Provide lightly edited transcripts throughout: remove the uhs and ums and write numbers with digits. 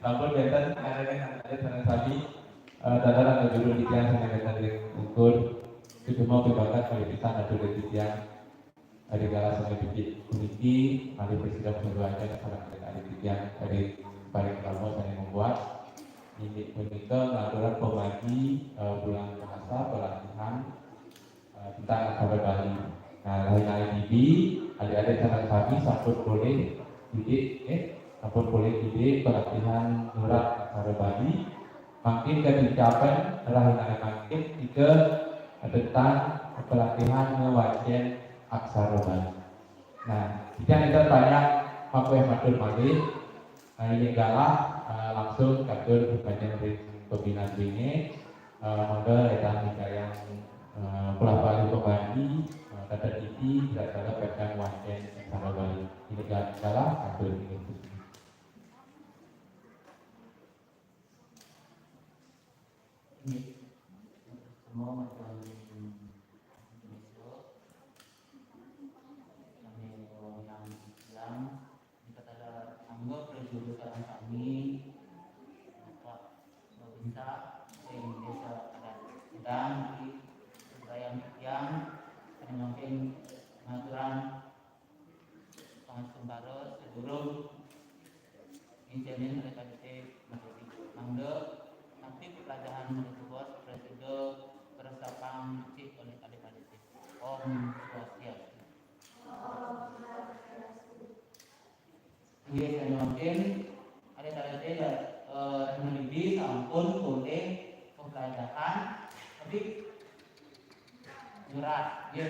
Lampun benten ada tanah sapi tataran ada dulu di tiang sana benten ukur cuma berbakat oleh kita ada dulu di tiang ada gala sampai bibit kuniti ada presiden berdoanya sekarang ada di tiang dari paling kamu saya membuat ini menikah pengaturan pembagi bulan bahasa pelatihan tentang kabar Bali. Nah, lain IDB, adik-adik tanah sapi sampun boleh didik, sampun boleh didik pelatihan nurat kabar Bali. Makin kebijakan lain makin juga tentang pelatihan ngewajen aksara Bali. Nah, jika kita tanya Pak Matur Malih, ini galah langsung katur berbagai pembinaan ini, maka kita yang pelapor pembagi kata TV tidak pegang wajen aksara Bali. Ini galah katur ini. Ini semua macam yang kita ada anggap perjuangan kami Pak Babinsa yang desa ada sedang di wilayah yang mungkin pengaturan pengasembara sebelum injenin oleh KDT menjadi mangga nanti pelajaran menurut bos presiden persiapan cik oleh KDT Om Swastiastu. Iya, saya mungkin ada tanda lebih sampun boleh pembelajaran, tapi berat, ya.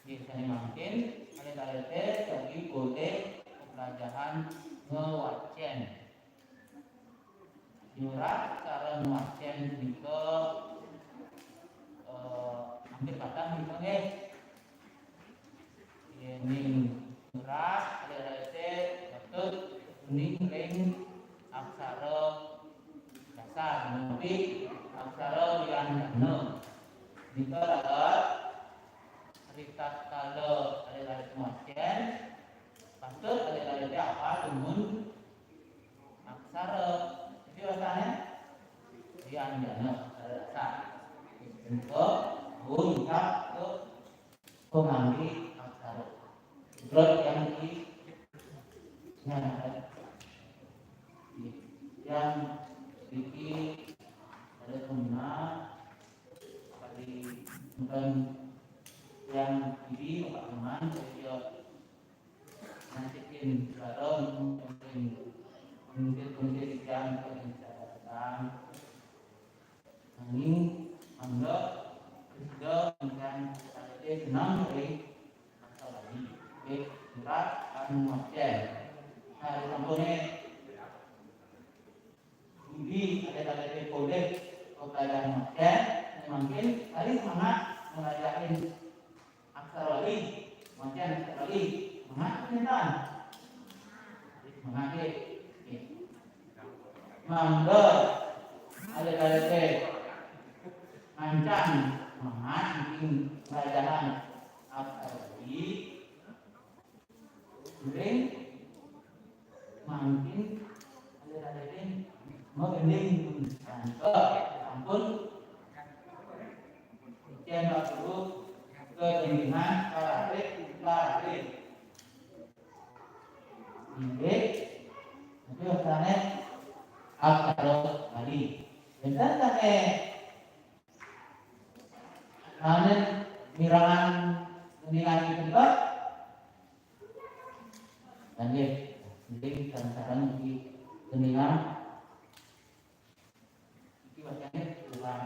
Saya mungkin ada tanda lagi boleh pembelajaran ngewacen. Berat cara ngewacen juga hampir kata misalnya ini berat ada tanda kuning ring aksara dasar tapi aksara yang dana jika dapat rikat kalau ada kematian patut ada apa dengan aksara jadi rasanya yang dana dasar untuk untuk ke pengambil aksara terus yang di yang sedikit ada guna kali bukan yang ini Pak Teman saya nantikin bareng mungkin yang tentang ini anggap sudah dengan ada senang dari masalah ini berat dan macam hari sampurnya ini ada boleh pelajaran macam mungkin hari semangat mengajari aksara Bali macam aksara Bali semangat kenyataan semangat mangga ada mancang semangat mungkin pelajaran aksara Bali sering mungkin ada mengending ampun ujian waktu keinginan lari ini itu asalnya aksara Bali dan tadi namun mirangan mendingan itu dan jadi saran-saran di mendingan itu bacanya bukan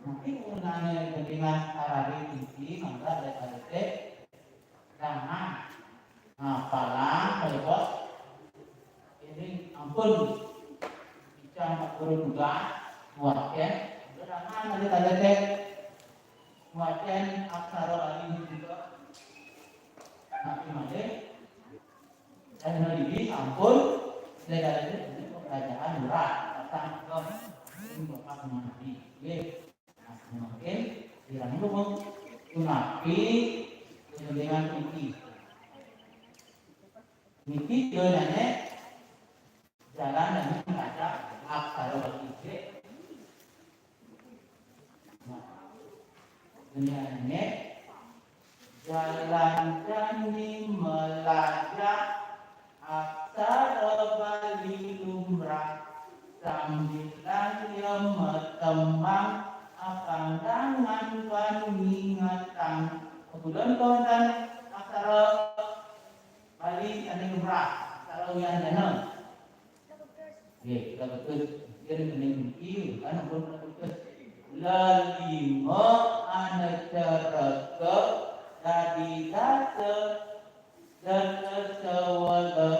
nanti penggunaannya dengan arah tinggi maka ada KDT jangan ngapalan kalau bos ini ampun bisa 40 juga muatkan jangan ada KDT muatkan aksara Bali juga nanti made dan lebih ampun dari KDT pelajaran berat tentang ini bapak mengerti mungkin dirangkum tunapi dengan tinggi Niki donane jalan dan membaca aksara bagice. Nah, donane jalan jani melajak aksara Bali lumrah sambilan yang metembang pandangan peningatan. Kemudian kawan aksara Bali ane lumrah aksara yang jana. Oke, kita betul. Jadi kening iki kan pun betul. Lalima ane ceraka dari dasa dan sewala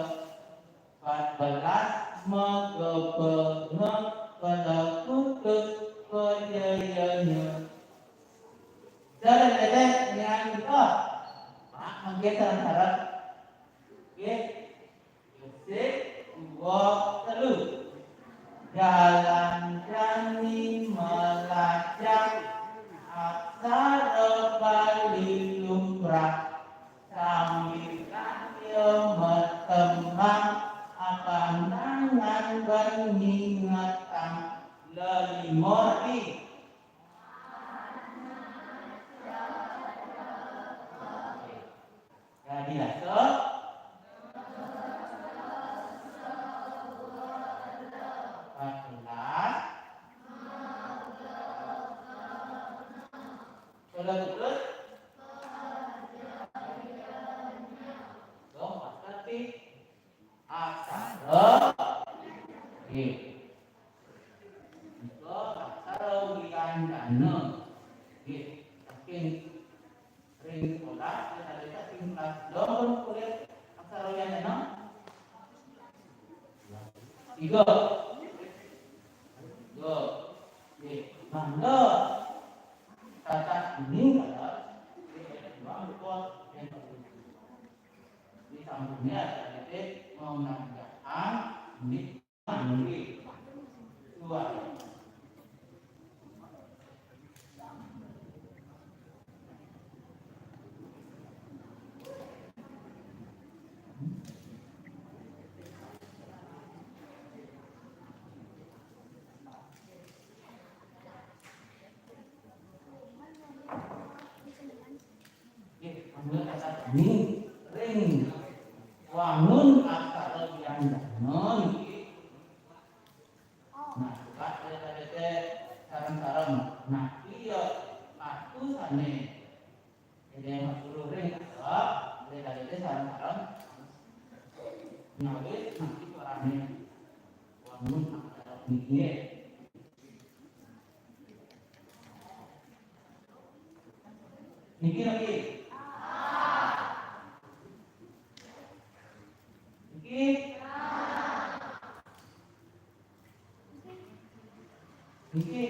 14 mengebengang pada kutub kejayanya. Jalan dedek yang kita Pak menggeser harap. Oke, musik 2 telu. Jalan jani melajak aksara Bali lumrah sambilan yang metembang pandangan peningatan lelimori. Jadi so 14 sudah betul dong pasti aksara itu aksara wiyandana tapi ring sekolah kita tingkat dong kuliah aksara wiyandana 3 Manda kata ini kata di sambungnya ada menandakan di mandi 2. Ambil kata ini ring wangun aksara wiyandana iki. Nah, Pak ada sareng-sareng. Nah, iya atusane. Jadi masuk ring ada sareng-sareng. Nah, wis nanti suarane wangun aksara iki. Niki lagi. Niki. Niki.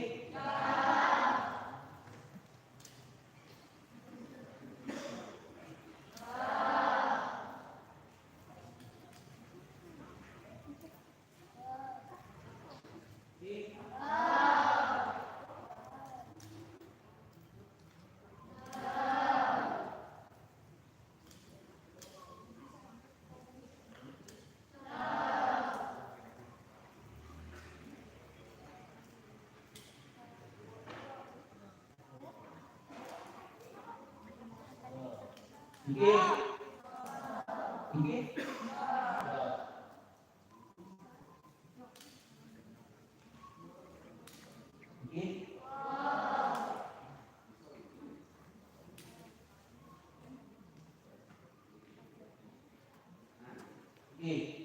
Niki. Niki. Niki.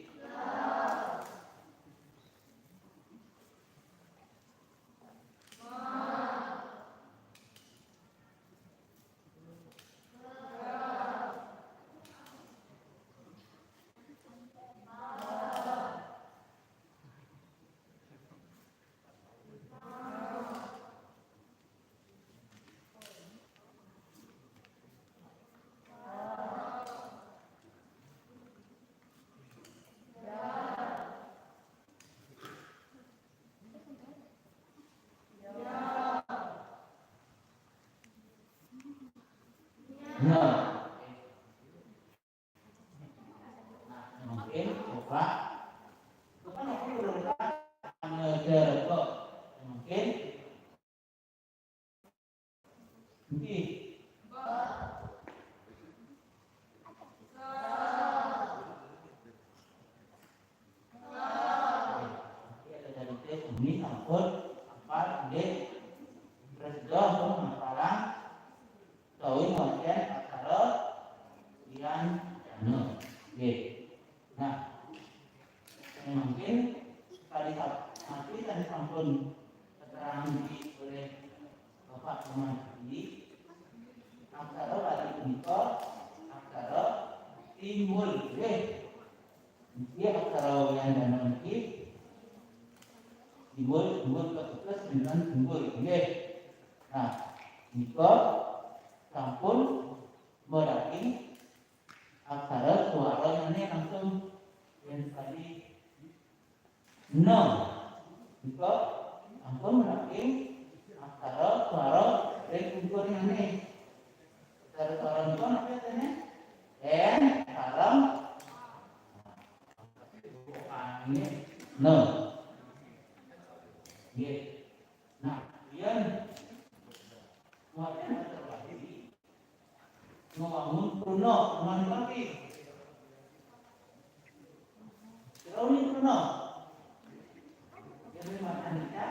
Nah, Pak. Bukan aku berdekat mengejar kok mungkin ini dari tes ini sampun apa dia presiden pun masalah tahu macam acara yang nah mungkin tadi sampun keterangan oleh Bapak Kemandi acara pada punika acara timbul dia acara yang danau ini timbul ketugas dengan timbul nah nika sampun meraki aksara suara ini langsung yang tadi nika sampun meraki aksara suara dari timbul ini aksara suara nika apa ini salam ini nah kemudian muatnya terjadi membangun Bruno lagi Bruno jadi makanya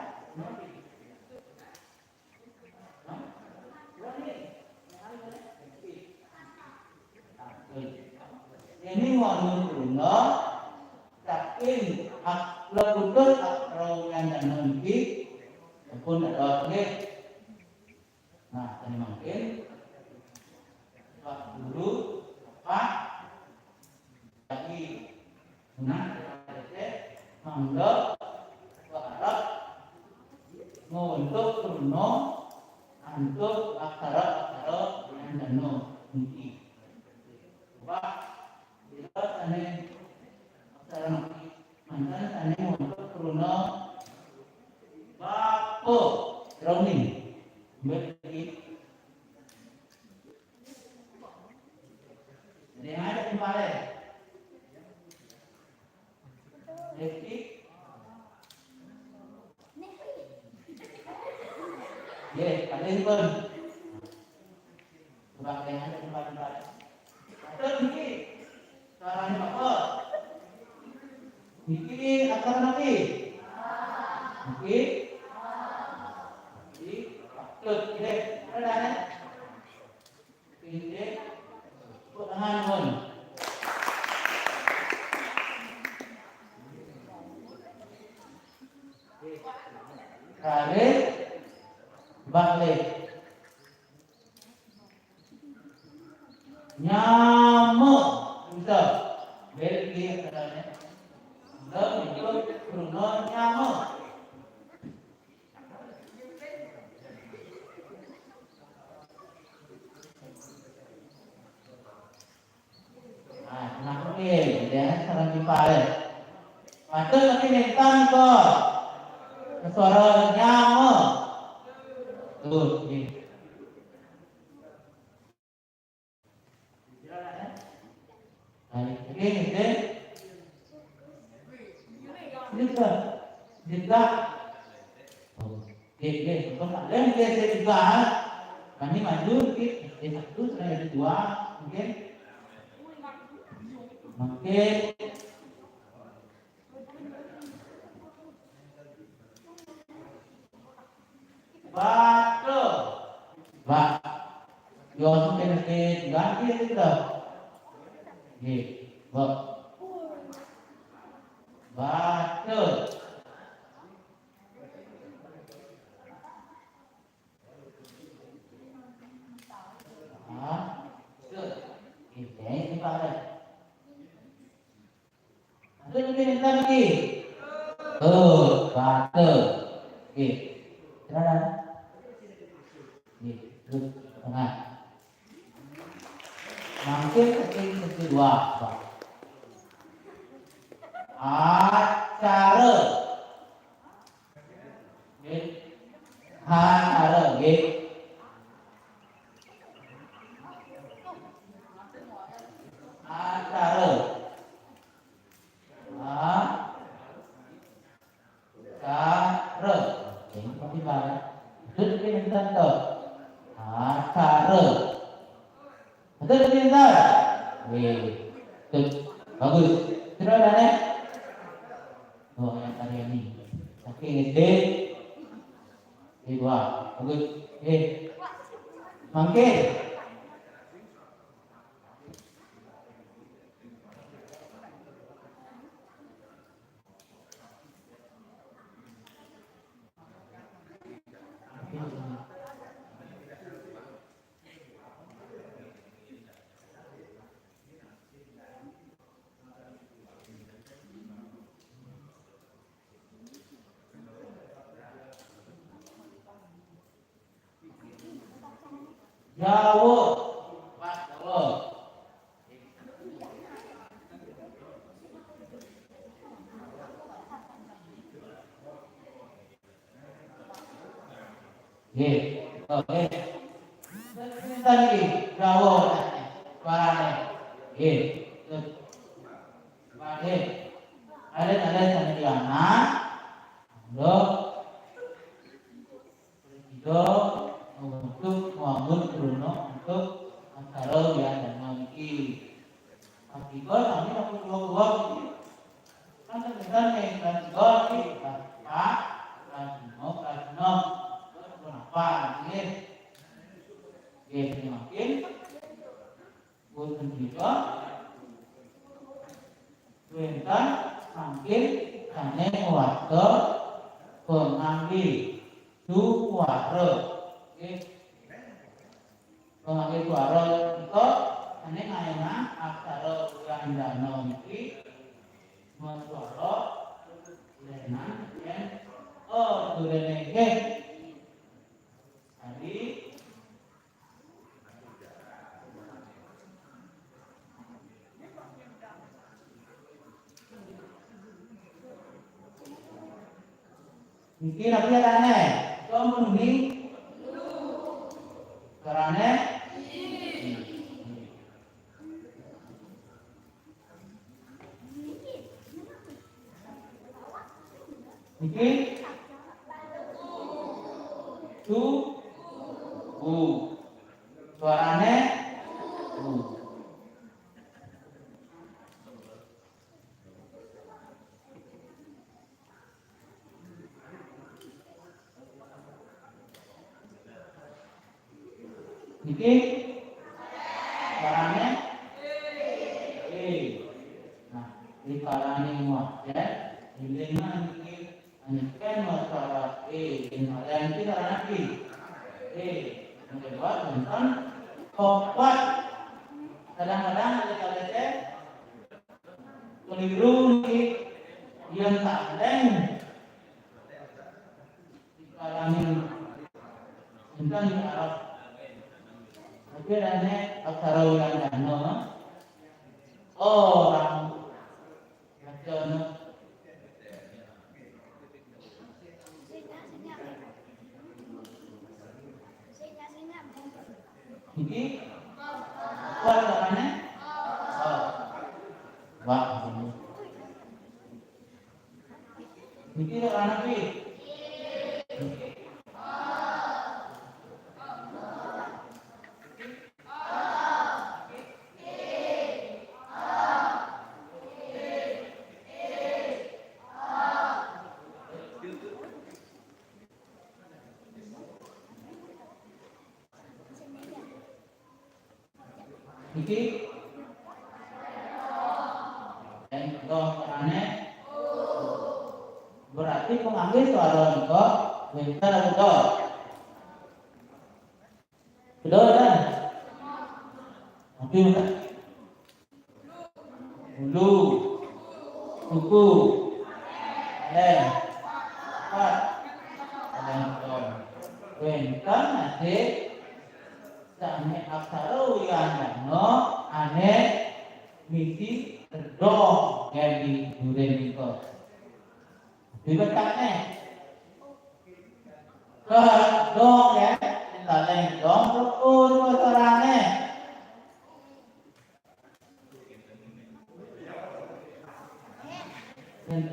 ini membangun Bruno tapi lebutur yang dan nanti pun ada nah ini mungkin Pak Guru Pak lagi mangga Pak untuk Bruno untuk aksara yang dano nanti Pak kita tanya aksara mantan tanya untuk Bruno Bapo Ronin berarti jadi ada kembali jadi kalian pun sebagai ada kembali atau ini caranya apa ini akan nanti oke jadi takut ini ada ini tangan pun tarik balik nyamuk bisa beli katanya itu Bruno nyamuk nah oke ya sarang dipare maka lagi nentang kok suara nyamuk tuh ini juga kalau ada yang saya juga kami maju satu saya dua mungkin batu yo mungkin ganti itu batu ini pada ada yang lagi batu terus tengah mungkin kedua acara acara Tuh, bagus. Terus ada oh yang tadi ini. Oke, SD. Dua, bagus. Mangke. Jawa, Pak Jawa. Oke. Tadi Jawa, suaranya. Ada sandiana, untuk membangun Bruno untuk Masalah ya dan memiliki Tiga kami aku dua kan sebenarnya yang kelas tiga ini kelas 4, kelas 6 kenapa ini semakin bukan juga perintah makin hanya waktu pengambil suara pengambil suara itu hanya ngayana aksara gandana iki suara lenan yen durene ge tadi mikir apa carane muni carane mikir suarane mikir suarane nah di kalane ya dengan mikir kan masalah dan kita nanti kedua tentang obat kadang-kadang ada kalanya keliru nih yang tak ada di kalangan tentang di Arab tapi ada aksara Wulandana orang macam ini apa caranya? Wah, ini anak ni. Iki dan caranya berarti pengambil suara itu bentar atau kedua kan tapi dulu buku empat dan bentar nanti sampai aksara Wulandana ane misi terdoh yang di duren itu dibacanya dong ya taleng dong terus suarane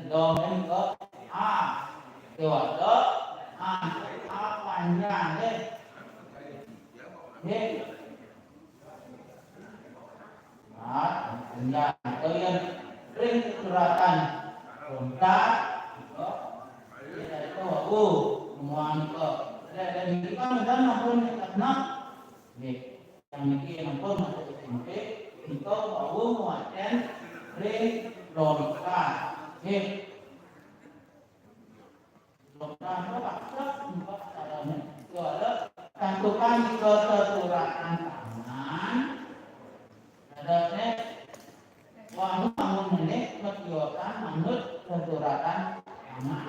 dong itu coba dong panjang deh Ya, kalian ring suratan kontak, itu aku muang ke. Dan kita dan maupun karena yang ini maupun masuk SMP, itu aku muatkan ring logika. Logika itu maksud untuk caranya. Soalnya cantukan di kesuratan tangan. Adanya wahyu bangun menik menjualkan manut kesuratan tangan.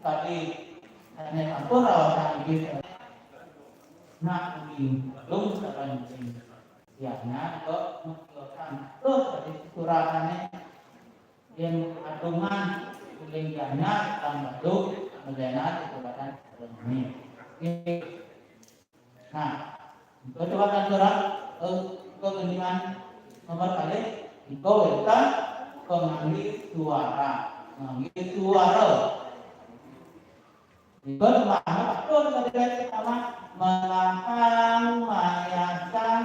Tadi hanya satu rawatan gitu. Nak belum terlanjur. Siapnya ke menjualkan terus tadi suratannya yang adungan kulingannya tambah duk menjana suratan ini. Nah, kecocokan surat kegentingan nomor kali itu kita pengambil suara, mengambil suara. Itu mana betul tadi pertama melahang mayasan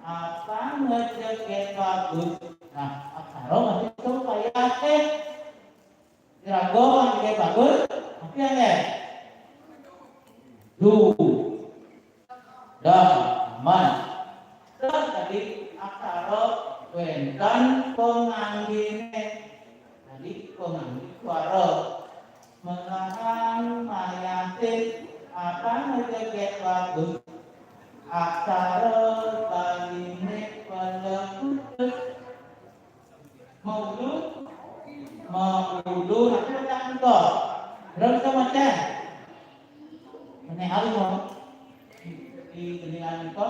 apa ngejeket bagus. Nah, aksara masih supaya kirago ngejeket bagus, tapi ada du, dan man. Terus tadi aksara wenten penganggine tadi penganggih suara melahang mayasin apa ngejeket bagus aksara kaline pelekut maulu nanti macam itu berapa kita macam menehal mau di gelingan itu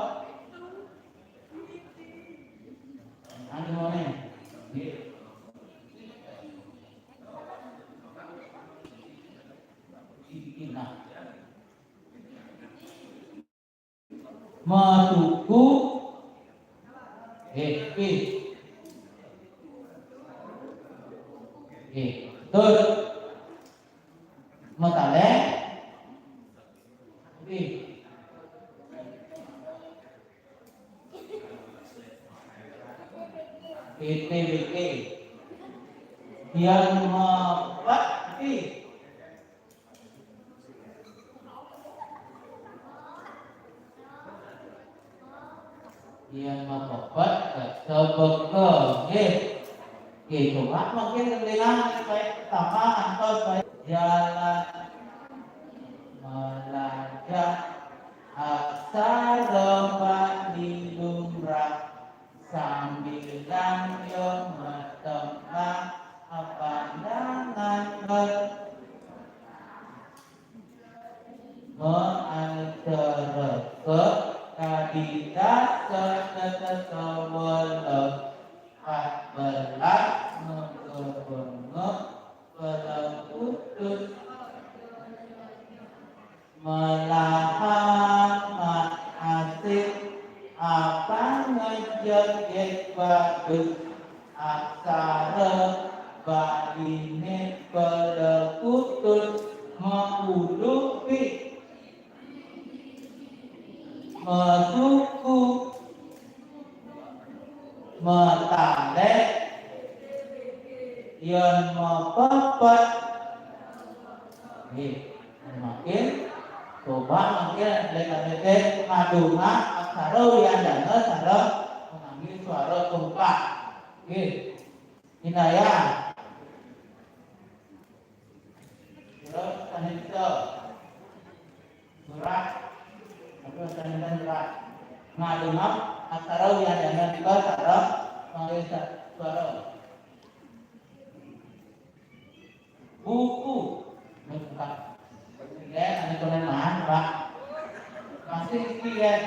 ada mana nah masuku betul matale PTBK yang mempati yang mempepat sebeke coba mungkin kemudian baik pertama atau baik jalan belajar aksara di lumrah sambilan yo bertembang pandangan mengantarke kandidat setetewelek 14 mengebengek pelekutut melahang asik apa ngejeket bagus aksara baline pelekutut mengulupi mesuku metale yang mepepet makin coba makin lek ngadungan aksara wiandana sareng mengambil suara tumpak hinaya terus tanita berat atau tanita berat ngadungan aksara wiandana juga sareng mengambil suara buku buka ya ada kenalan Pak masih sekian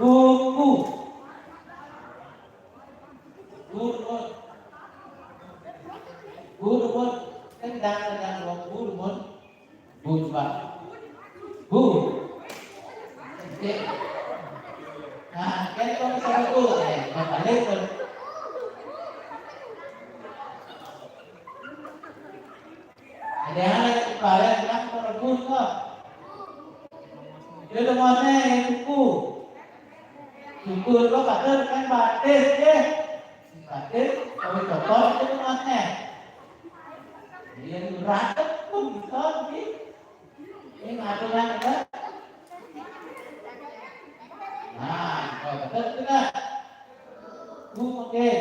buku guru kan dan guru Pak bu nah kan kalau saya tuh balik ada yang kalian bilang perebut kok Dia demane suku. Suku itu kader kan batis ya. Batis kalau kotor itu demane. Dia rakyat pun bisa sih. Ini ngaturan ada. Nah, kalau betul tidak. Oke.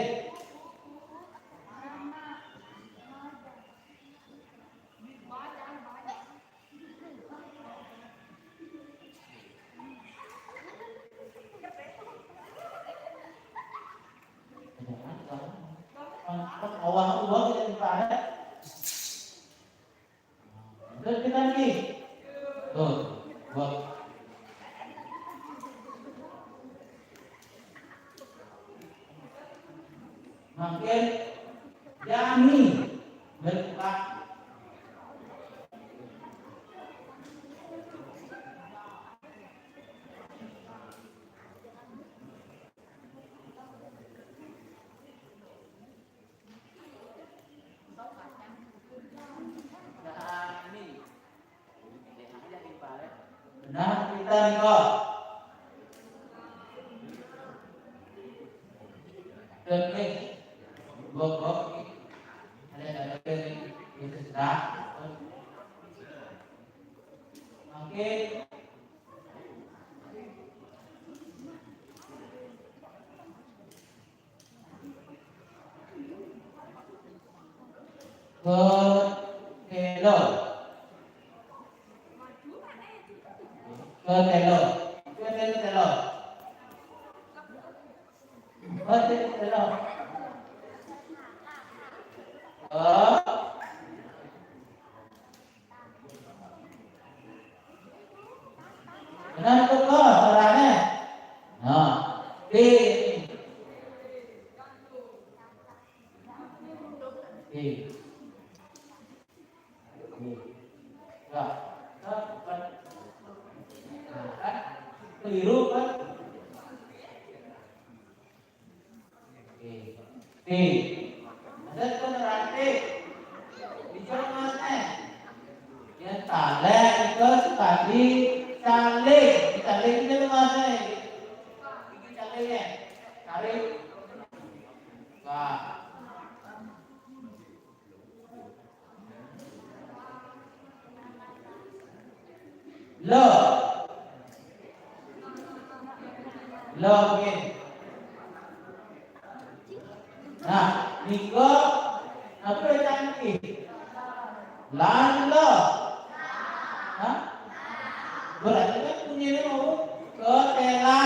Awal uang kita dipakai. Terus kita lagi. Tuh, buat. Makin jami berbuat. Nah, kita nih kok. Oke. Bok. Ada itu sudah. Oke. Ketelo. Benar itu kok caranya. Nah, di. Ya, keliru kan? Ada penerati bicara mana? Yang tale itu sekali cale itu mana? Ini calenya, cari. Wah. Lo mungkin. Nah, niko apa yang cantik? Lan lo. Hah? Berarti kan punya ini mau ketela.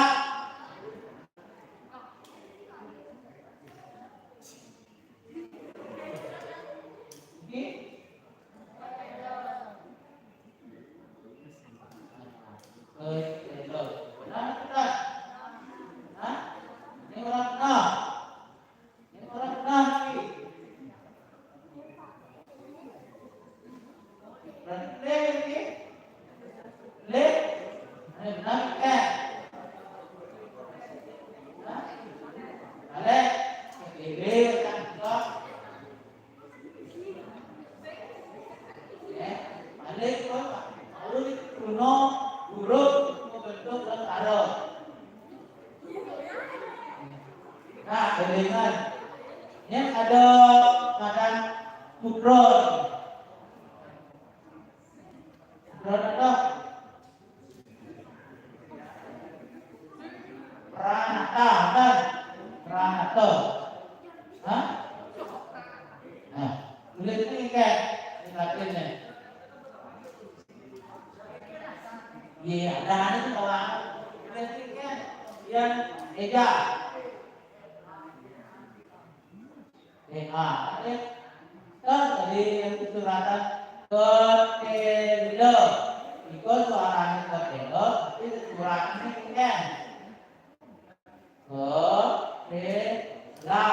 Nah, dengan yang ada makan mukron ada Pranata. Hah? Nah, tulis ini kan ini latinnya. Iya, ada itu kawan. Tulis ini kan yang eja. Ada kan tadi yang suratan ketelo. Ikut suaranya ketelo, tapi suratnya kan. Ketela.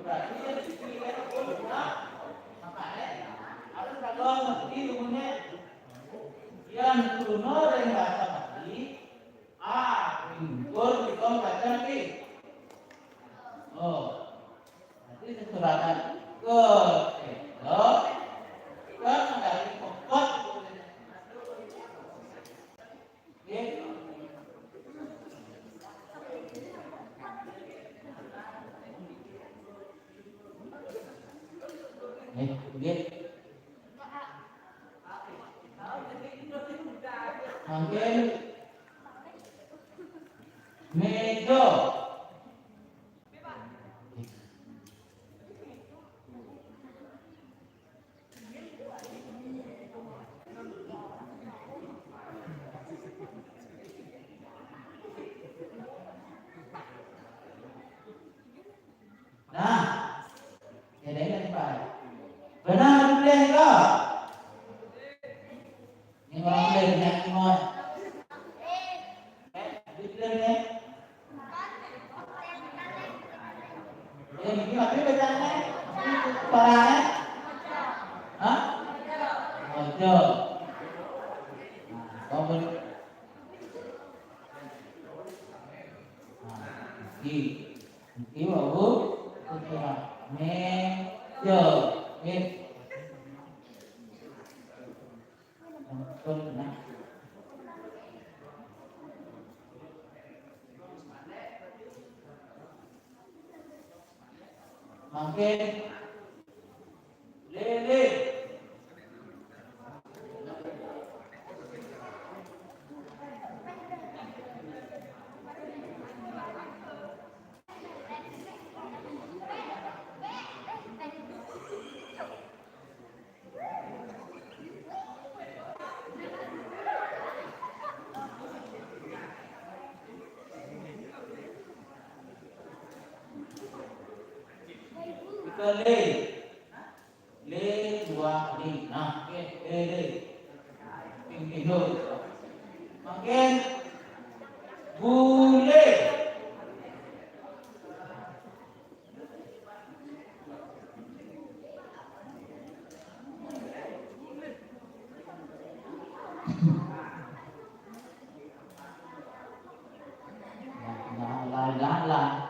Berarti dia dipilih guna. Makanya harus kalau mesti umumnya yang kuno dan bahasa Bali impor bukan baca lagi. Nanti suratan ketelo kan dari pokok Makin meja. Nah, jadi ini Pak. Benar boleh enggak? Ini orang boleh punya semua. Boleh ni. Ini apa bacanya? Parah. Hah? Ojo. Kamu di bahu sesuatu meja makin lele kita le dua kali nah le tinggi makin bule lah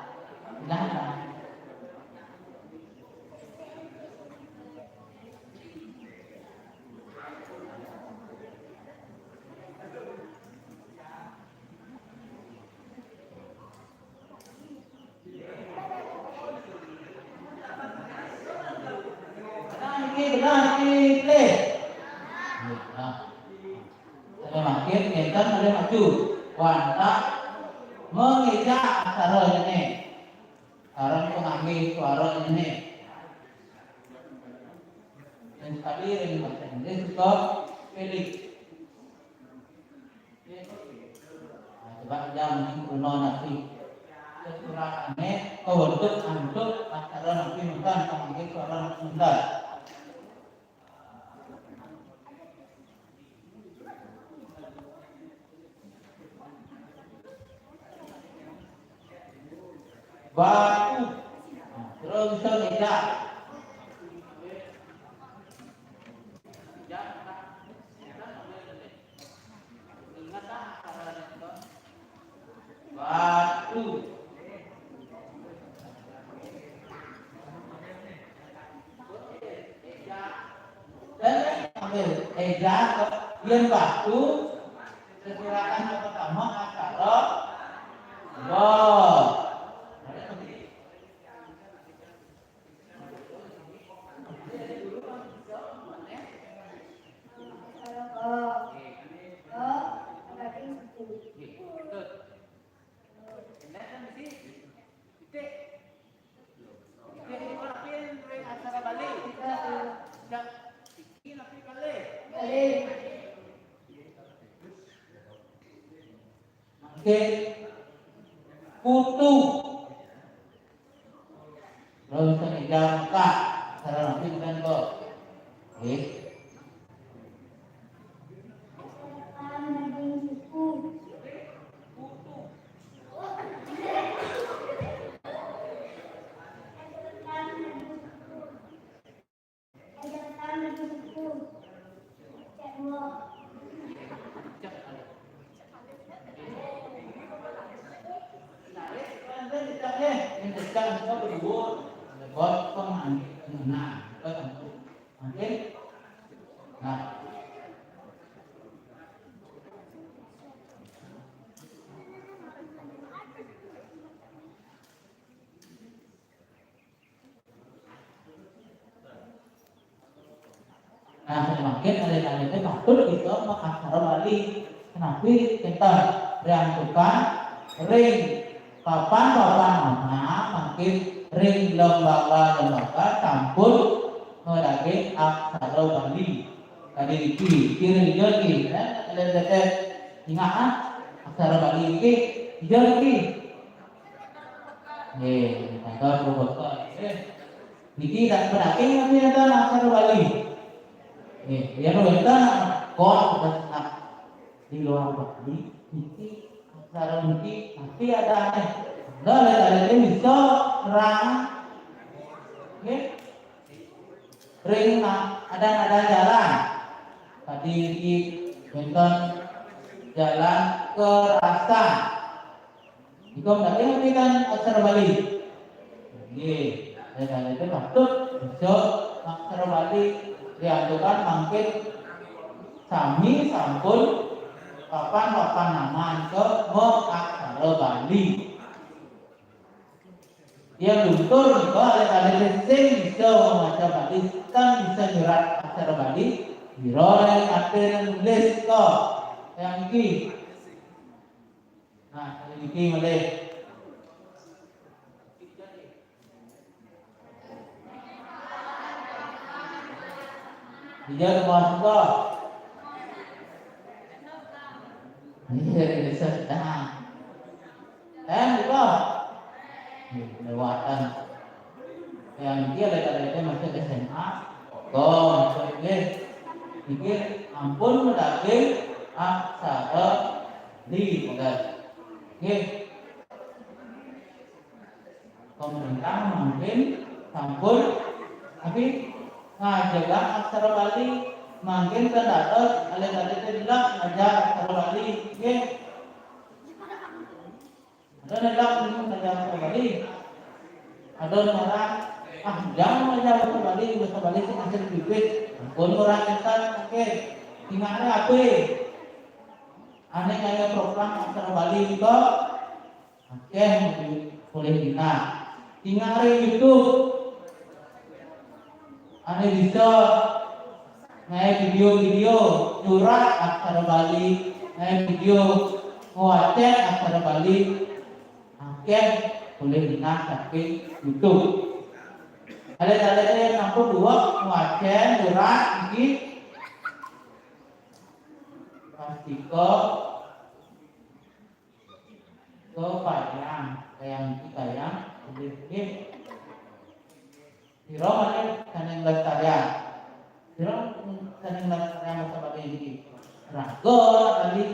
benar ini play. Saya makin ngeten ada maju. Wanta mengeja acara ini. Sekarang mengambil suara ini. Dan sekali ini bahasa Inggris stop pilih. Coba jam kuno nanti. Kesurakannya kewentuk untuk acara nanti bukan mengambil suara sebentar. Batu terus bisa tidak batu dan ambil eja yang batu sekirakan yang pertama acara kutu lalu sekejar muka cara nanti bukan kok nah semakin ada itu patut kita acara Bali Kenapa kita riantukan ring papan-papan mana makin ring lembaga campur mengenai aksara Bali. Tadi kiri lagi, ada ingat aksara Bali ini hijau lagi. Kita robot niki tak berarti nanti ada aksara Bali. Dia robot kok di luar Bali niki aksara niki tapi ada aneh. Ada bisa terang. Ring ada jalan. Tadi di benton jalan ke rasa. Ikom tadi kan aksara Bali. Dan itu maksud bisa aksara Bali diajukan mungkin sami sampun papan nama ke aksara Bali. Dia luntur juga ada sing bisa membaca Bali, kan bisa nyerat aksara Bali, diroleh ada yang nulis kok yang ini. Nah, ini boleh. Dia masuk kok. Ini sedang. Bukan. Lewatan. Yang dia ada masuk SMA. Masuk pikir ampun mendaging aksara di modal. Pemerintah mungkin sampun tapi ngajaga aksara Bali mungkin terdapat alih-alih tidak ngajar aksara Bali. Ada nedak ngajar aksara Bali. Ada orang jangan ngajar aksara Bali itu masih dipikir. Pun orang kita gimana apa? Aneh kayak program aksara Bali juga. Boleh dina. Tinggal YouTube. Aneh bisa naik video curah aksara Bali, naik video ngoceh aksara Bali. Boleh dina tapi YouTube. Ada yang nampak dua ngoceh curah ini pasti ke yang ini Siro mana kaneng lestarian. Siro kaneng lestarian masa pada ini. Rago tadi,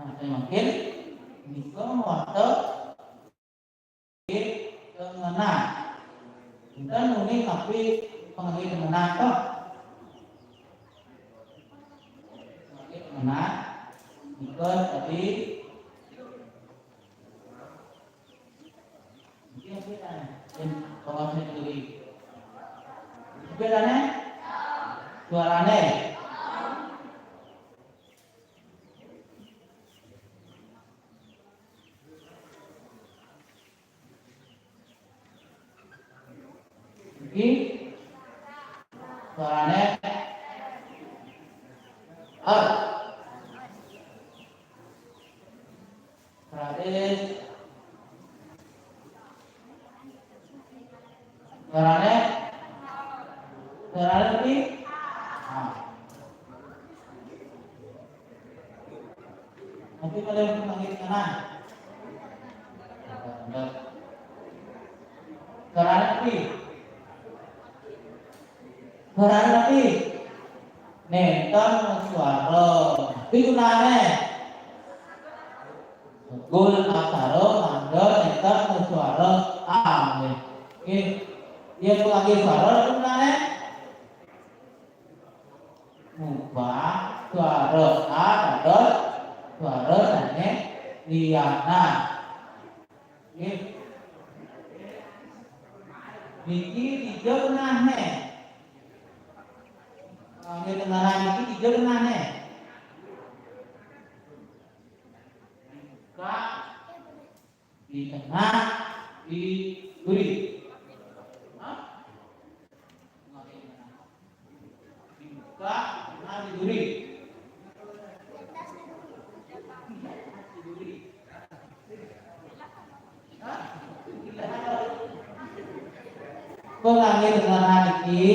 Nah, saya makin bisa waktu mengenang. Kita nulis tapi pengen mengenang toh. Mengenang ikut tadi mungkin beda dan pengawasan diri. Bedanya suaranya suaranya Pradesh suaranya lebih nanti kalian panggil kanan suaranya lebih nonton suara gunane gol aksara mangga nonton suara dia lagi suara gunane mubah suara ada suara tane liana niki hijau nane Ini dengaran ini hijau nane dibuka, di tengah, di duri. Hah? Dibuka, di tengah, di duri. Pelangit dengan hadiki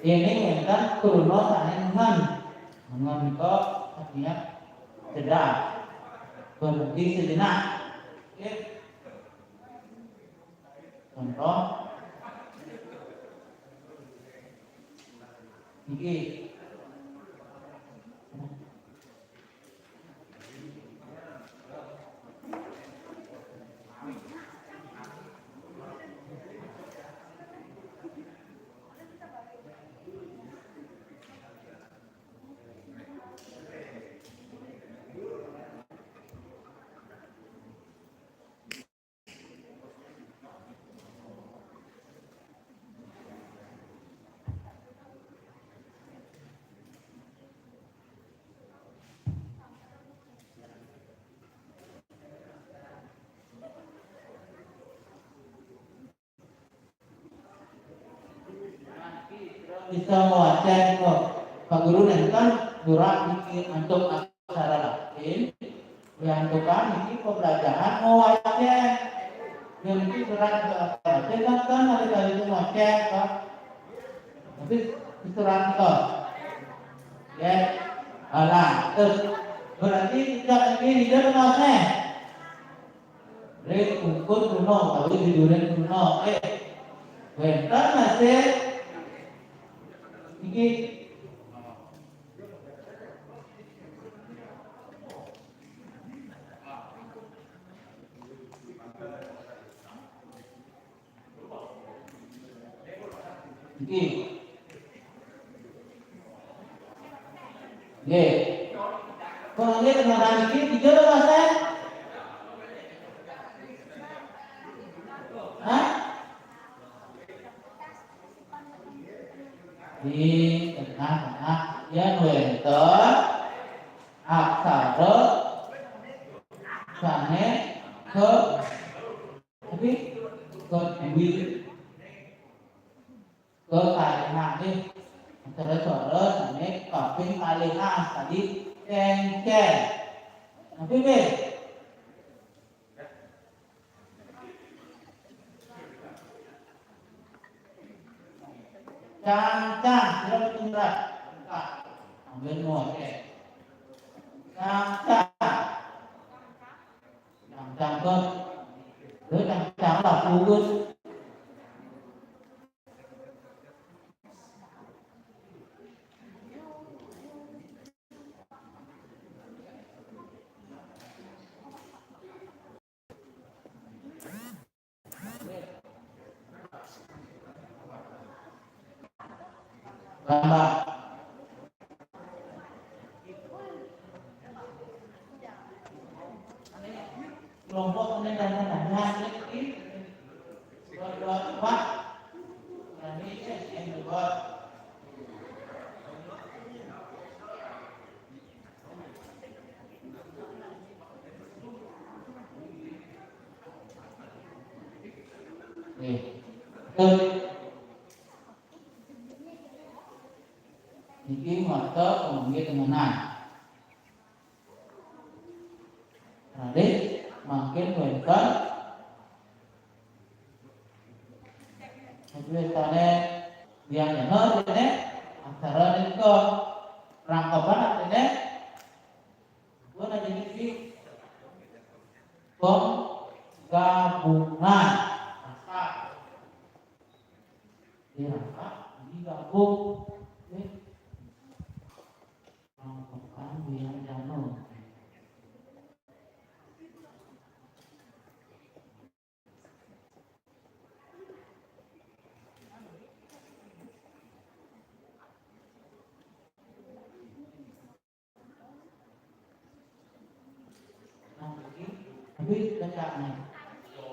ini enten kuruno sanengan mengenko artinya sedang berhenti sejenak. Oke. Contoh ini bisa mewacen kok Pak Guru nanti durang ini untuk aksara Latin yang tukang ini pembelajaran mewacen yang ini surat Latin kan hari-hari itu mewacen kok tapi surat kok ya alah berarti tidak ini tidak kenalnya Rek ukur kuno tapi diduren kuno bentar masih ini kalau dia kenalan ini tiga bahasa di tengah-tengah ya wenten aksara sane ke tapi ke dwi ke kalimat ini aksara sane kaping kalimat tadi ceng tapi be cang-cang, tidak betul berat. Ambil semua, oke. Cang-cang. Cang-cang ke. Lalu cang-cang lah, pugus. Gambar. Kelompok ini dan ini dua tempat dan ini yang dibuat ini mata pemanggil tenganan. Nanti makin wenten. Tulisannya yang benar ini antara itu rangkapan ini bukan ada ini penggabungan kata dirangkap digabung rangkapan yang jano. Tapi cakapnya,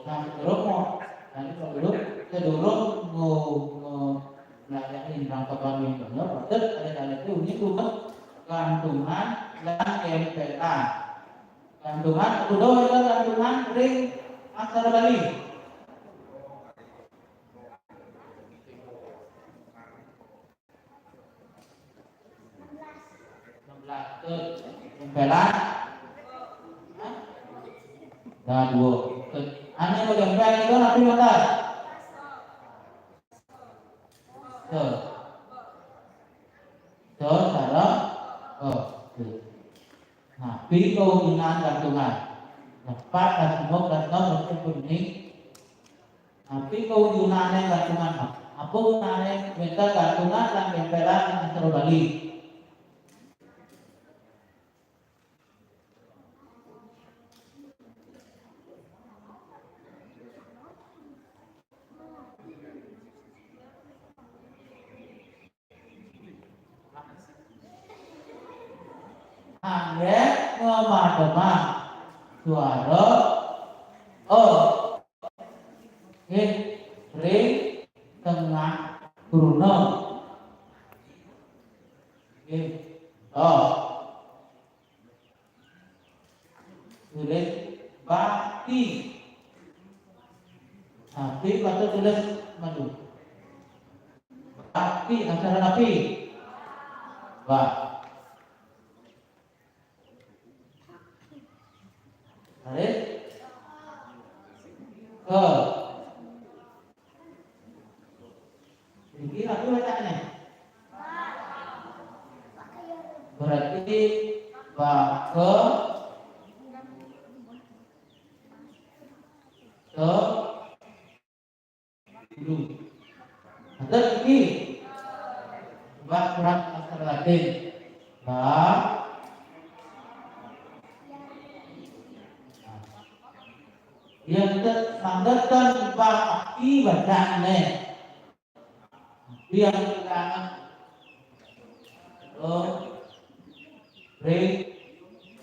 nah terus mau, nanti kalau dulu ngelajarin rangkapan yang benar, terus ada itu ini tuh gantungan dan MPA. Gantungan kudu itu gantungan ring aksara Bali. 16 tempelan. Dah dua. Ane mau tempel itu nanti bentar. Tuh. Tuh, cara. Oh, tuh. Nah, pilih kegunaan gantungan. Dapat dan semua gantungan untuk kuning. Tapi kegunaannya gantungan. Apa gunanya minta gantungan dan tempelan yang terbalik? Angin ngemademah suara ring tengah kuruna tulis bakti tapi patut tulis madu bakti aksara napi bak tarik ke ini aku bacanya berarti bak ke dulu ada ini bak kurang aksara Latin bak yang sandatkan bak aki bacanya yang bilangan ring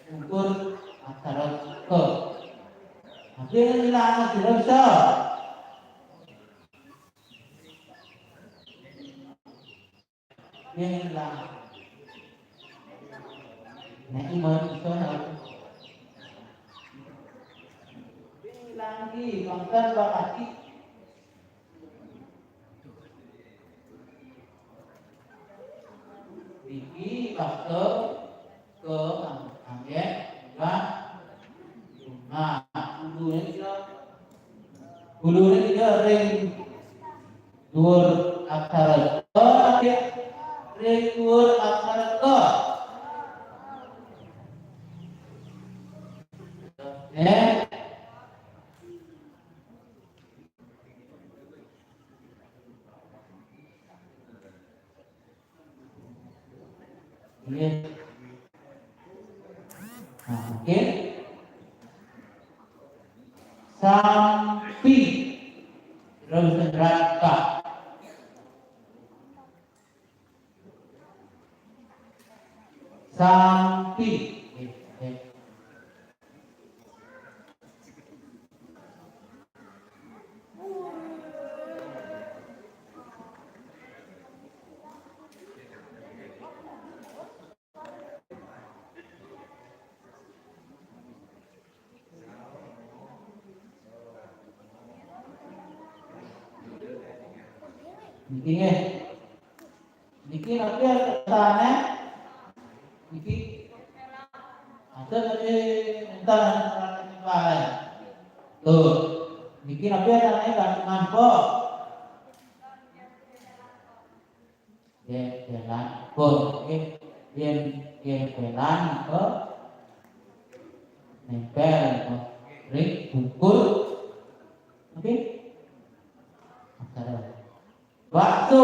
ukur aksara ke tapi yang bilangan tidak bisa yang bilangan nah ini mau bisa lagi bangsa bakati tinggi bakso ke angin enggak nah bulunya tidak ring dur aksara ke ring dur aksara ke oke sampi terus neraka sampi Niki nanti tanya Niki ada tadi minta lain tuh Niki nanti tanya gantungan kok jalan pun jalan ke nempel ring ukur oke waktu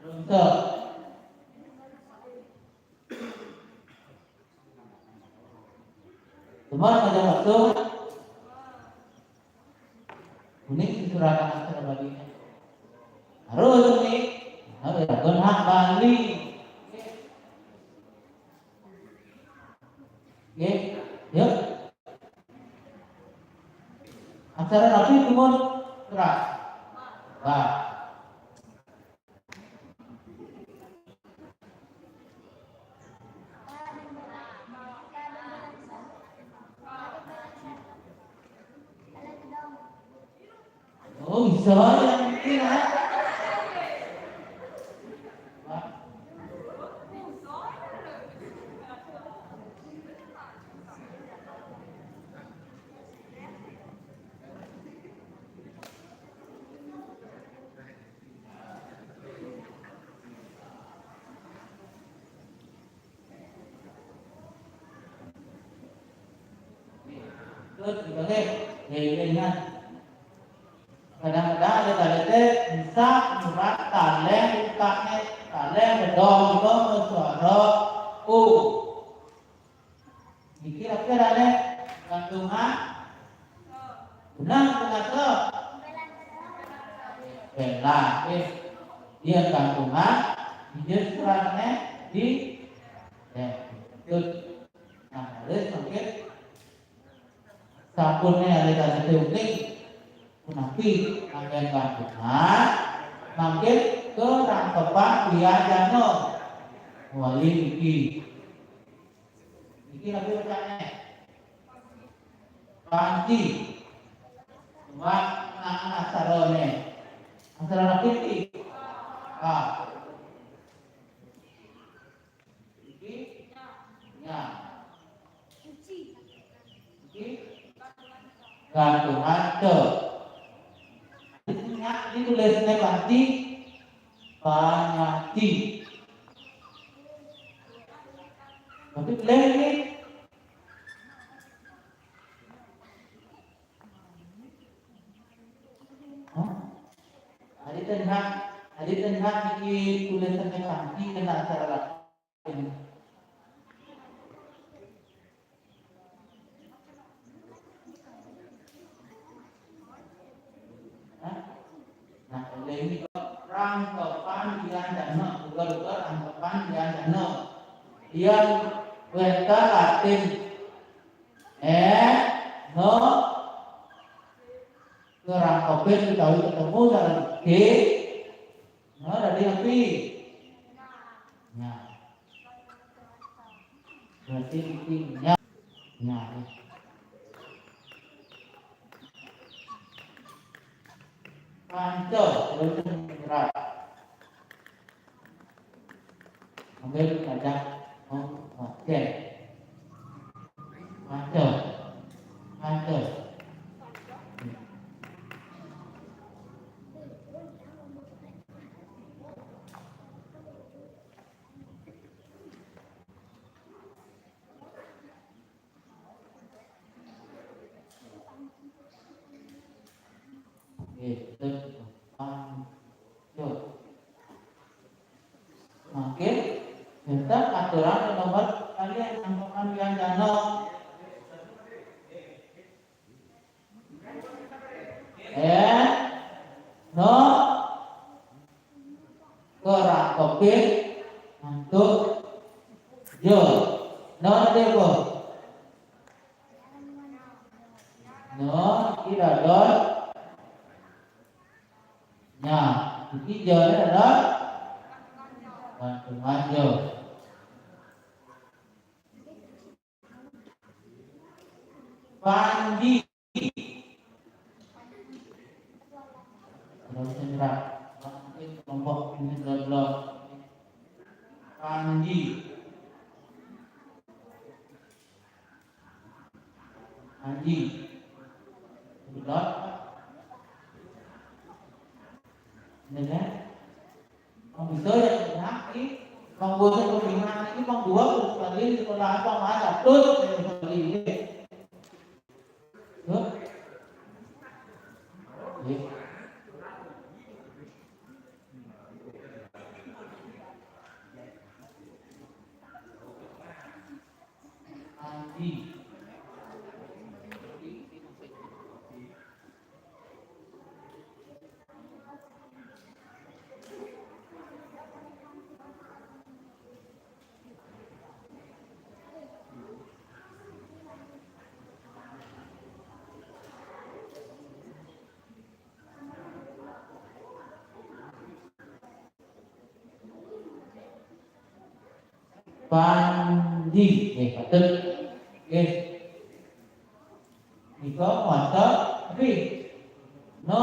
untuk semua ada waktu unik disurakan aksara baginya harus unik harus berhak Bali yuk aksara nabi kumun keras bah bisa yang mungkin ya. Terus dibalik, ingat kadang-kadang ada talente bisa murah talent ukanya talent bedong juga suara u kira-kira nih gantungan benang pengatur bela dia gantungan dia suratnya di itu nah harus mungkin sabunnya ada tadi teori nabi akan gantungan makin ke rangkepan biajano wali iki lagi bacanya panci cuma asarone asarone piti iki ya iki gantungan ke ini tulisnya panci panyati tapi boleh ini Hari tenang di tulisannya panci kena acara lain. Nah, ini rangkapan biasanya, bukan rangkapan biasanya. Yang weta Latin, no, kerangkapin dikali ketemu dalam G, no dari api. Nah, berarti intinya, nah. Pancel, terus berat. Ambil saja, oke. Pancel. Makin kita aturan nomor kalian anggapan yang dana no kerangkapin untuk jo no deko no tidak don nya iki jo ada gantungan jo pandi terus sendak kelompok ini blok pandi blok dengan bisa yang enak ini membuat pembinaan ini membuat sekali di sekolah apa mana terus sekali ini pandi betul Niko mantap tapi no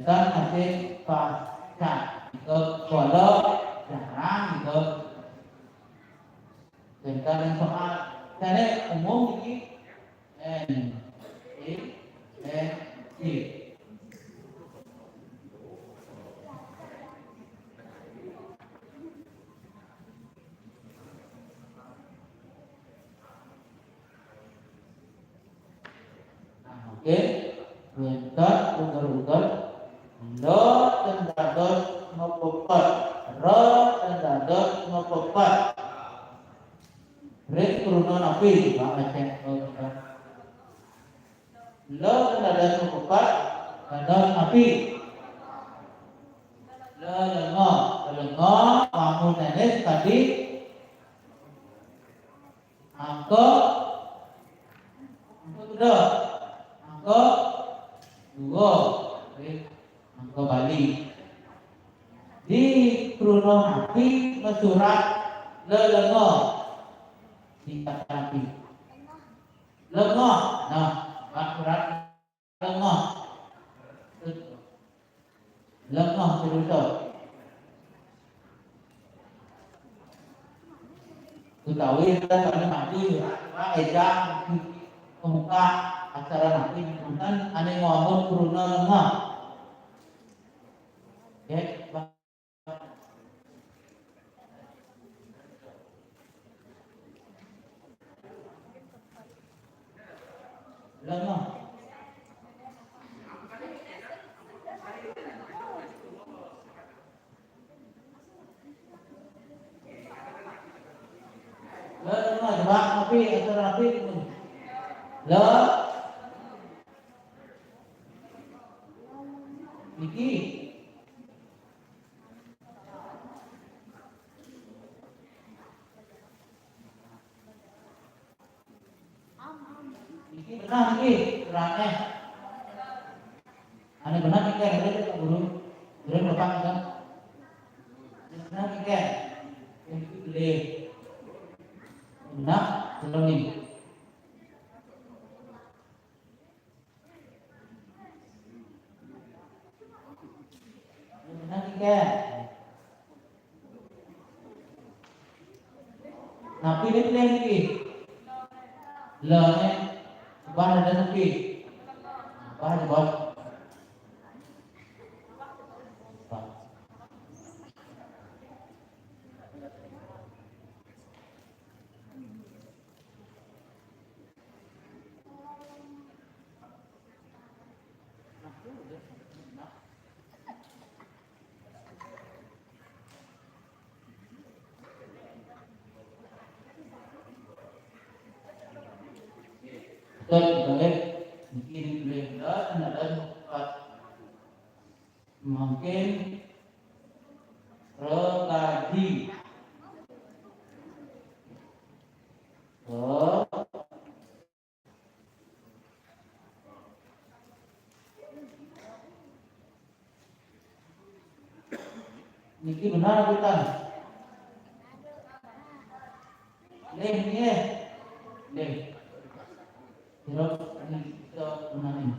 Bentar masih pasca itu walau jarang gitu. Bentar yang soal jadi umum ini N I N I. Oke, bentar ugal-ugal lo tendadot ngopopat ro tendadot ngopopat rek turunan api Pak Aceh lo tendadot ngopopat tendadot api lo lengo bangun nenek tadi angko udah angko dua angko Bali di Bruno Nabi mesurat lelengo di api lengo nah surat lengo cerita Tutawi kita kami maju ejang pemuka acara nanti kan ane ngomong Bruno lengo ya lengo coba api acara api lo Niki benar Niki berane ane benar Niki ada tak guru bapak kan benar Niki Niki beli benar belum nih benar Niki napi dia pilih Niki lo nih bahan ada Niki bahan bos boleh bikin blender dan mungkin regaji niki benar bukan leh Terus ini kita menangin.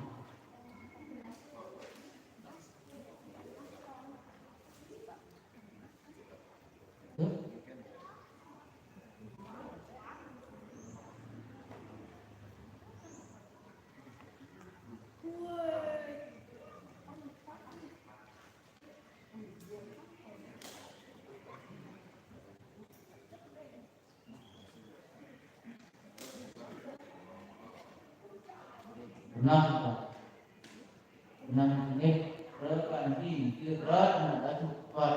Benar ini rekan di berat ada cepat.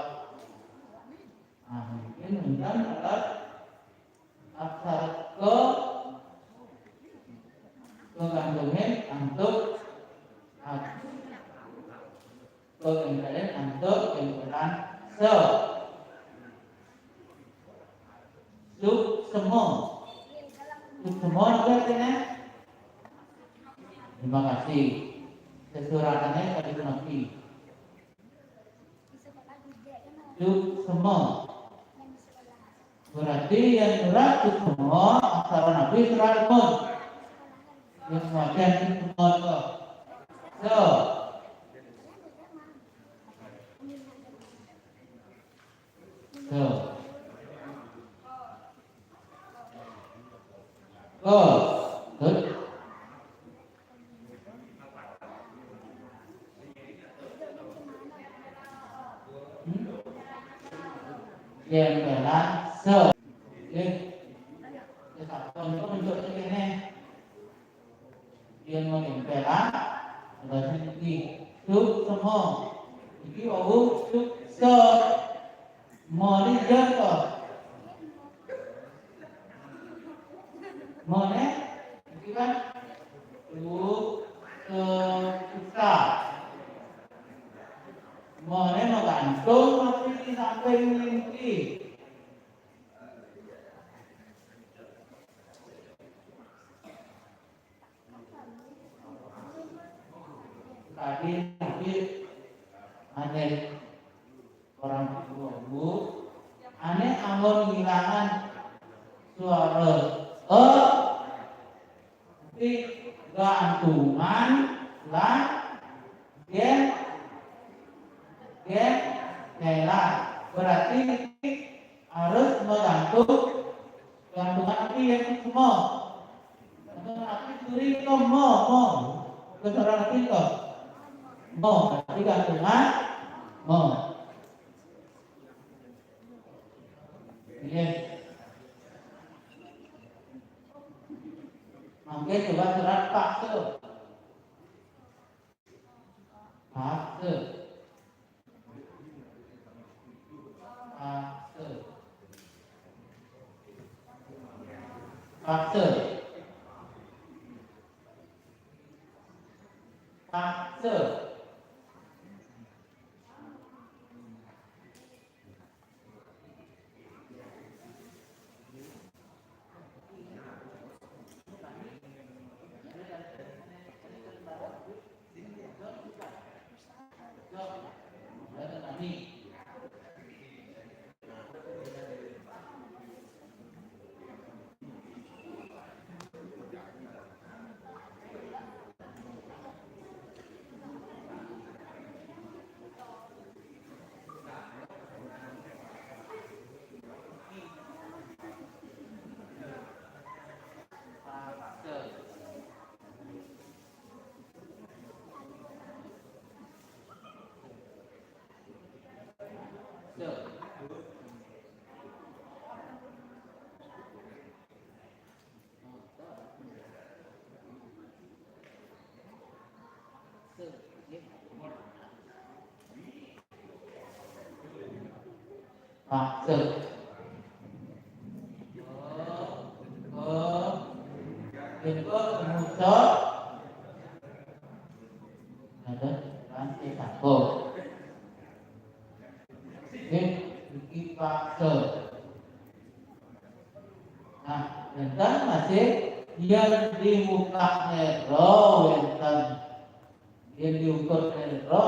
Mungkin dengan alat aksara kegandungan untuk kegandungan untuk kebenaran semua artinya. Terima kasih. Sesuratannya tadi nanti. Semua. Berarti yang surat semua aksara nabi surat pun. Yang semacam itu semua. Good. Yang belan se. Oke. Kesatuan itu bentuknya ini. Yang menempel ada sini. Cuk semua. Iki wau cuk se. Mo ni jatuh. Mo ni. Iki kan. Cuk se kita. Mo ni menggantung tapi sampai mimpi. Tadi aneh orang tua bu, aneh anggur kehilangan suara tapi gantungan lah gen nela berarti harus menggantung gantungan api yang semua gantungan api curi itu mau kesaran api itu mau berarti gantungan mau ini mungkin coba surat paksa Itu muncul ada rantai satu ini paksa nah dan masih yang dibuka nero yang diukur nero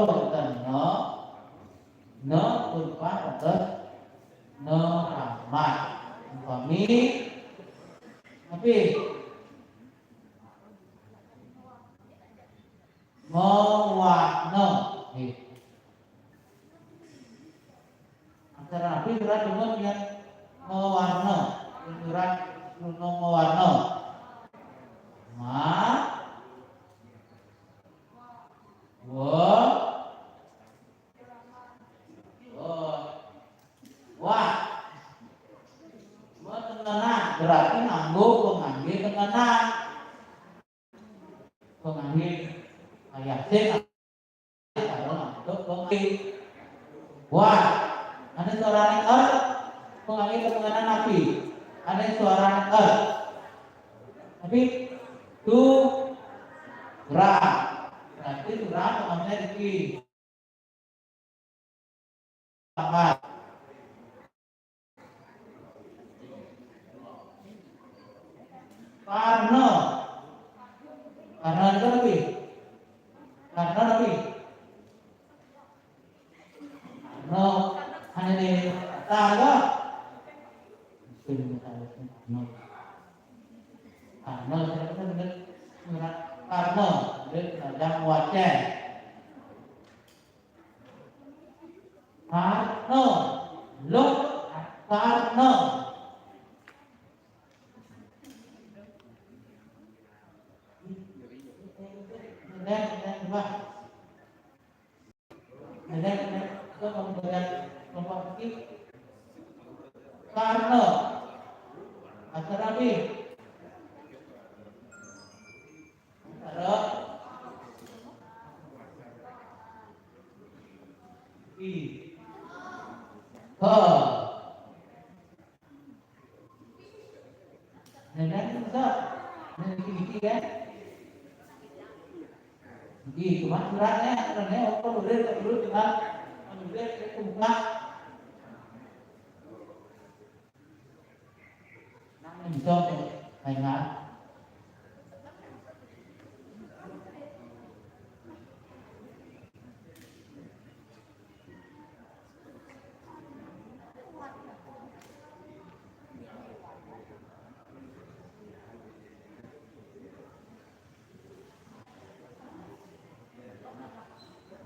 no berupa atas no ramah kami tapi mewarna antara nabi surat dengan yang mewarna surat mewarna berarti nganggo pengambil tenganan pengambil ayasin kalau untuk pengambil ada suara nekar pengambil ketenganan api ada suara nekar tapi tu berarti surah pengambil di kamar karena itu lebih karena hanya di tangga karena sedang wajah karena lo karena lagi. Aksara I. H. Nah, bisa. Nah, ini kan. Jadi cuma beratnya, karena apa dulu dengan menulis itu buka. Nah, bisa dengan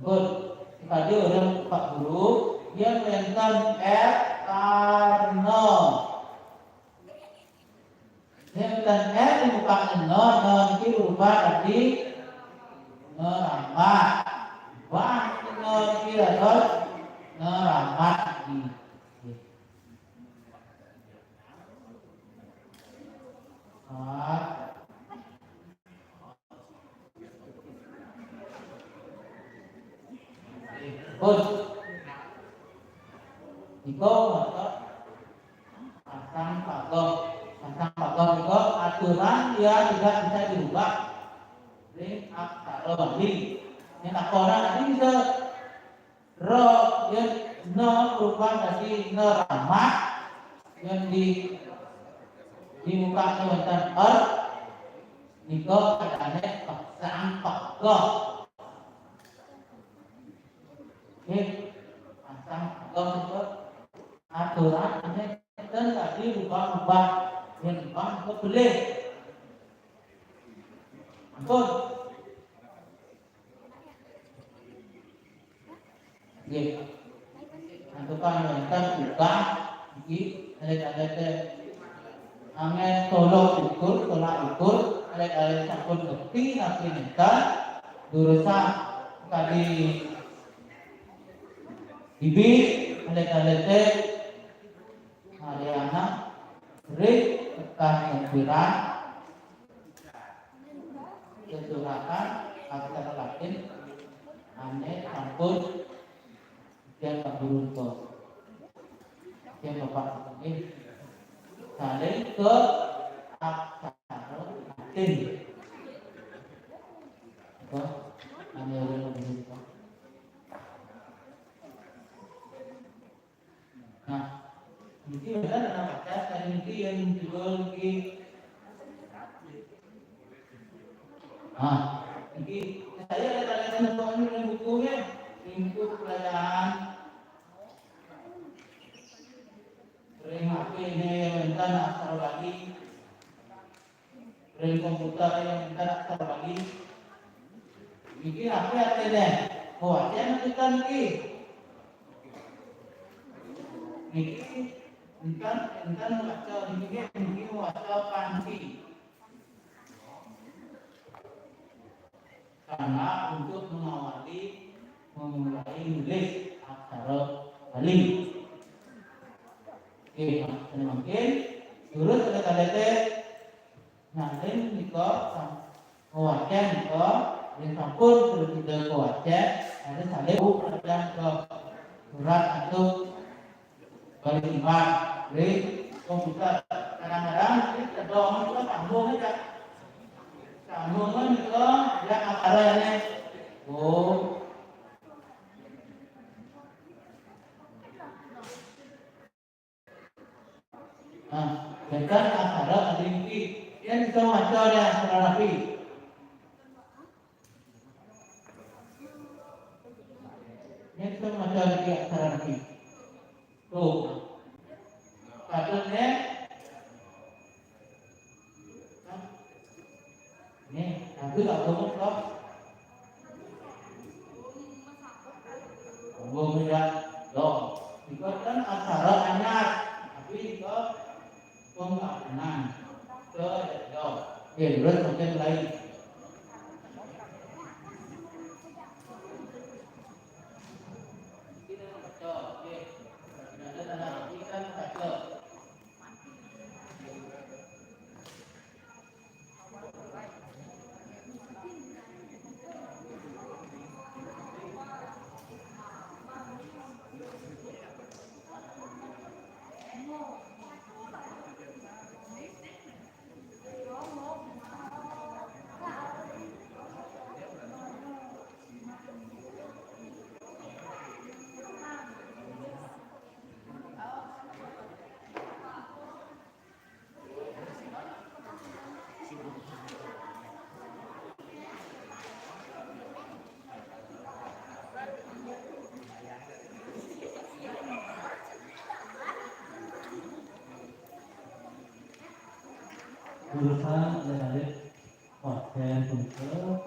good. Tadi orang Pak Guru dia mention F karena dia mention F di muka no itu berubah tadi ngeramat bang no kira terus ngeramat di good. Iko pasang pagar itu aturan dia tidak bisa dirubah. Ini aksara Bali. Ini aksara nanti bisa ro yang no berubah jadi neramat yang di muka wonten niko adane pasang pagar. Oke, pasang pagar itu aturan ini dan tadi rubah yang rubah itu boleh. Ampun. Oke. Antukan wonten buka iki ada angin tolak ukur ada sampun bukti tapi nenten durusa kali ibi ada Mariana Rik bekas sembilan kesurakan aksara Latin ane sampun yang beruntung yang bapak ini saling ke aksara Latin itu ane yang beruntung. Nah, ini benar anak baca dan ini yang jual lagi. Nah, ini saya ada tanya dengan bukunya, buku pelajaran. Sering HP ini yang minta aksara Bali, sering komputer yang minta aksara Bali. Ini HP artinya, oh dia menentukan lagi. Ini bukan baca ini baca kanti. Karena untuk mengawali memulai nulis aksara Bali. Oke, mungkin terus ada kata nanti niko wajan niko yang sampun terus kita wajan ada salib wajan ke surat atau Bali timbang, jadi komputer kadang-kadang kita doang kita sambung aja. Sambungan itu ada aksara ini. Oh. Nah, bukan aksara adingki yang bisa macam ya aksara rapi. Yang bisa macam lagi aksara rapi. Tuh, katanya ini nanti tak ngomong kok. Ngomong ya, loh. Itu kan aksara anyar, tapi itu pengakuan. Loh, terus macam lain. urusan ada konten untuk